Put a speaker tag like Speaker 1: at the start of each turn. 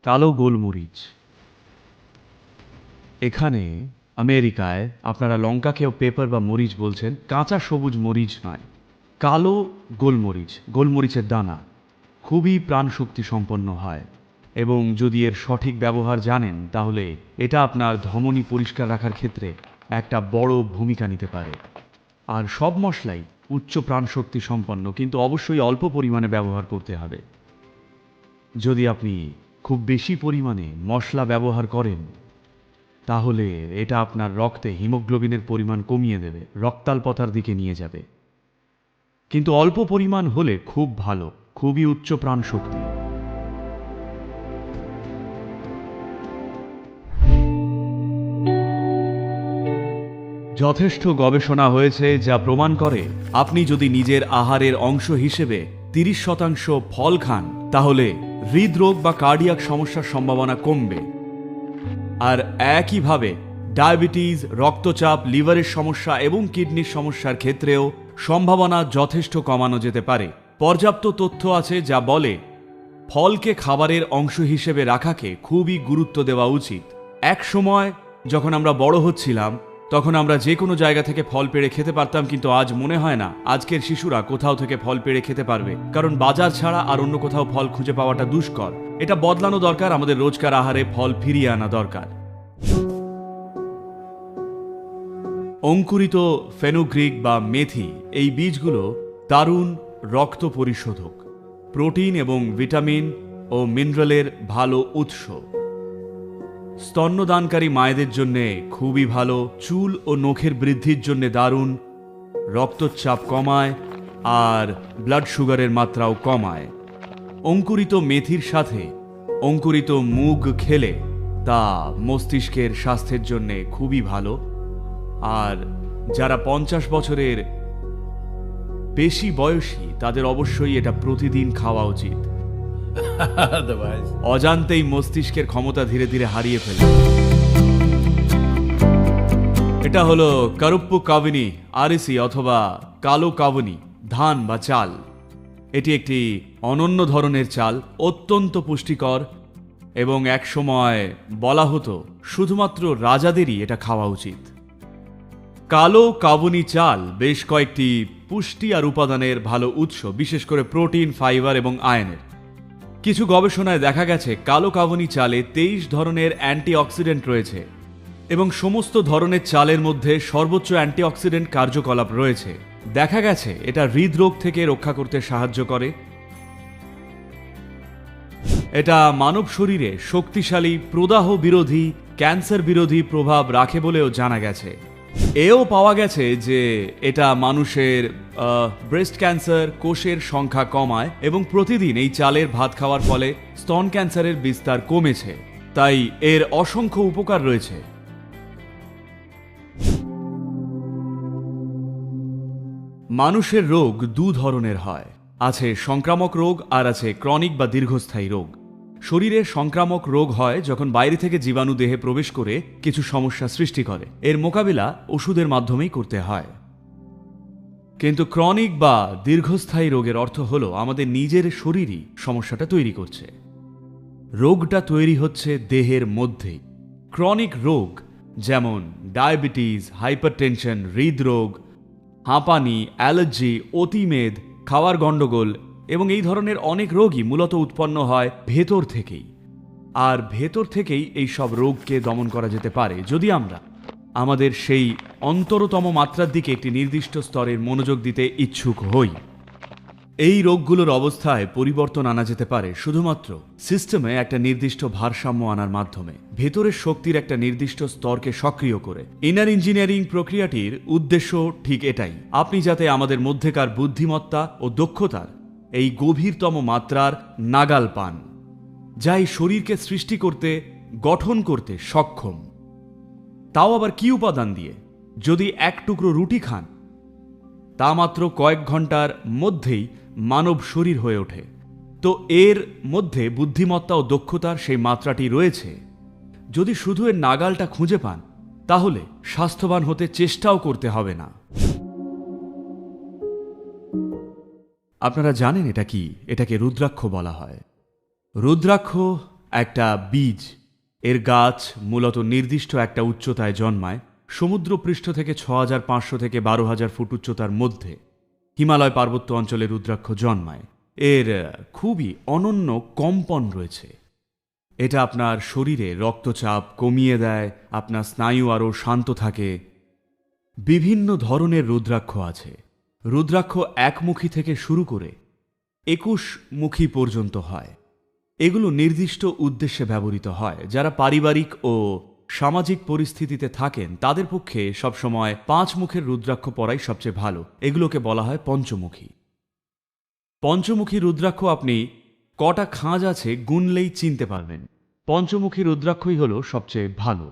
Speaker 1: কালো গোলমরিচ। এখানে আমেরিকায় আপনারা লঙ্কাকেও পেপার বা মরিচ বলছেন, কাঁচা সবুজ মরিচ নয়, কালো গোলমরিচ, গোলমরিচের দানা খুবই প্রাণশক্তি সম্পন্ন হয় এবং যদি এর সঠিক ব্যবহার জানেন তাহলে এটা আপনার ধমনী পরিষ্কার রাখার ক্ষেত্রে একটা বড় ভূমিকা নিতে পারে। আর সব মশলাই উচ্চ প্রাণশক্তি সম্পন্ন, কিন্তু অবশ্যই অল্প পরিমাণে ব্যবহার করতে হবে। যদি আপনি খুব বেশি পরিমাণে মশলা ব্যবহার করেন তাহলে এটা আপনার রক্তে হিমোগ্লোবিনের পরিমাণ কমিয়ে দেবে, রক্তাল্পতার দিকে নিয়ে যাবে। কিন্তু অল্প পরিমাণ হলে খুব ভালো, খুবই উচ্চ প্রাণশক্তি। যথেষ্ট গবেষণা হয়েছে যা প্রমাণ করে আপনি যদি নিজের আহারের অংশ হিসেবে 30% ফল খান তাহলে হৃদরোগ বা কার্ডিয়াক সমস্যার সম্ভাবনা কমবে। আর একইভাবে ডায়াবেটিস, রক্তচাপ, লিভারের সমস্যা এবং কিডনির সমস্যার ক্ষেত্রেও সম্ভাবনা যথেষ্ট কমানো যেতে পারে। পর্যাপ্ত তথ্য আছে যা বলে ফলকে খাবারের অংশ হিসেবে রাখাকে খুবই গুরুত্ব দেওয়া উচিত। এক সময় যখন আমরা বড় হচ্ছিলাম তখন আমরা যে কোনো জায়গা থেকে ফল পেড়ে খেতে পারতাম, কিন্তু আজ মনে হয় না আজকের শিশুরা কোথাও থেকে ফল পেড়ে খেতে পারবে, কারণ বাজার ছাড়া আর অন্য কোথাও ফল খুঁজে পাওয়াটা দুষ্কর। এটা বদলানো দরকার, আমাদের রোজকার আহারে ফল ফিরিয়ে আনা দরকার। অঙ্কুরিত ফেনুগ্রিক বা মেথি, এই বীজগুলো দারুণ রক্ত পরিশোধক, প্রোটিন এবং ভিটামিন ও মিনারেলের ভালো উৎস। স্তন্যদানকারী মায়েদের জন্য খুবই ভালো, চুল ও নখের বৃদ্ধির জন্য দারুণ, রক্তচাপ কমায় আর ব্লাড সুগারের মাত্রাও কমায়। অঙ্কুরিত মেথির সাথে অঙ্কুরিত মুগ খেলে তা মস্তিষ্কের স্বাস্থ্যের জন্য খুবই ভালো। আর যারা 50 বছরের বেশি বয়সী তাদের অবশ্যই এটা প্রতিদিন খাওয়া উচিত। অজান্তেই মস্তিষ্কের ক্ষমতা ধীরে ধীরে হারিয়ে ফেলে। এটা হলো কারুপ্পু কাবিনি আরিসি অথবা কালো কাবনি ধান বা চাল। এটি একটি অনন্য ধরনের চাল, অত্যন্ত পুষ্টিকর এবং এক সময় বলা হতো শুধুমাত্র রাজাদেরই এটা খাওয়া উচিত। কালো কাবুনি চাল বেশ কয়েকটি পুষ্টি আর উপাদানের ভালো উৎস, বিশেষ করে প্রোটিন, ফাইবার এবং আয়নের। কিছু গবেষণায় দেখা গেছে কালো কাবুনি চালে 23 ধরনের অ্যান্টিঅক্সিডেন্ট রয়েছে এবং সমস্ত ধরনের চালের মধ্যে সর্বোচ্চ অ্যান্টিঅক্সিডেন্ট কার্যকলাপ রয়েছে। দেখা গেছে এটা হৃদরোগ থেকে রক্ষা করতে সাহায্য করে। এটা মানব শরীরে শক্তিশালী প্রদাহ বিরোধী, ক্যান্সার বিরোধী প্রভাব রাখে বলেও জানা গেছে। এও পাওয়া গেছে যে এটা মানুষের ব্রেস্ট ক্যান্সার কোষের সংখ্যা কমায় এবং প্রতিদিন এই চালের ভাত খাওয়ার ফলে স্তন ক্যান্সারের বিস্তার কমেছে। তাই এর অসংখ্য উপকার রয়েছে। মানুষের রোগ দু ধরনের হয়, আছে সংক্রামক রোগ আর আছে ক্রনিক বা দীর্ঘস্থায়ী রোগ। শরীরে সংক্রামক রোগ হয় যখন বাইরে থেকে জীবাণু দেহে প্রবেশ করে কিছু সমস্যা সৃষ্টি করে। এর মোকাবিলা ওষুধের মাধ্যমেই করতে হয়। কিন্তু ক্রনিক বা দীর্ঘস্থায়ী রোগের অর্থ হলো আমাদের নিজের শরীরই সমস্যাটা তৈরি করছে। রোগটা তৈরি হচ্ছে দেহের মধ্যেই। ক্রনিক রোগ যেমন ডায়াবেটিস, হাইপারটেনশন, হৃদরোগ, হাঁপানি, অ্যালার্জি, অতিমেদ, খাওয়ার গণ্ডগোল এবং এই ধরনের অনেক রোগই মূলত উৎপন্ন হয় ভেতর থেকেই। আর ভেতর থেকেই এই সব রোগকে দমন করা যেতে পারে যদি আমরা আমাদের সেই অন্তরতম মাত্রার দিকে একটি নির্দিষ্ট স্তরের মনোযোগ দিতে ইচ্ছুক হই। এই রোগগুলোর অবস্থায় পরিবর্তন আনা যেতে পারে শুধুমাত্র সিস্টেমে একটা নির্দিষ্ট ভারসাম্য আনার মাধ্যমে, ভেতরের শক্তির একটা নির্দিষ্ট স্তরকে সক্রিয় করে। ইনার ইঞ্জিনিয়ারিং প্রক্রিয়াটির উদ্দেশ্য ঠিক এটাই, আপনি যাতে আমাদের মধ্যেকার বুদ্ধিমত্তা ও দক্ষতার এই গভীরতম মাত্রার নাগাল পান, যা এই শরীরকে সৃষ্টি করতে, গঠন করতে সক্ষম। তাও আবার কি উপাদান দিয়ে? যদি এক টুকরো রুটি খান তা মাত্র কয়েক ঘন্টার মধ্যেই মানব শরীর হয়ে ওঠে। তো এর মধ্যে বুদ্ধিমত্তা ও দক্ষতার সেই মাত্রাটি রয়েছে। যদি শুধু এর নাগালটা খুঁজে পান তাহলে স্বাস্থ্যবান হতে চেষ্টাও করতে হবে না। আপনারা জানেন এটা কি? এটাকে রুদ্রাক্ষ বলা হয়। রুদ্রাক্ষ একটা বীজ। এর গাছ মূলত নির্দিষ্ট একটা উচ্চতায় জন্মায়, সমুদ্রপৃষ্ঠ থেকে 6500 থেকে 12000 ফুট উচ্চতার মধ্যে। হিমালয় পার্বত্য অঞ্চলে রুদ্রাক্ষ জন্মায়। এর খুবই অনন্য কম্পন রয়েছে। এটা আপনার শরীরে রক্তচাপ কমিয়ে দেয়, আপনার স্নায়ু আরও শান্ত থাকে। বিভিন্ন ধরনের রুদ্রাক্ষ আছে। রুদ্রাক্ষ একমুখী থেকে শুরু করে 21 মুখী পর্যন্ত হয়। এগুলো নির্দিষ্ট উদ্দেশ্যে ব্যবহৃত হয়। যারা পারিবারিক ও সামাজিক পরিস্থিতিতে থাকেন তাদের পক্ষে সবসময় 5 মুখের রুদ্রাক্ষ পরাই সবচেয়ে ভালো। এগুলোকে বলা হয় পঞ্চমুখী। পঞ্চমুখী রুদ্রাক্ষ আপনি কটা খাঁজ আছে গুনলেই চিনতে পারবেন। পঞ্চমুখী রুদ্রাক্ষই হলো সবচেয়ে ভালো।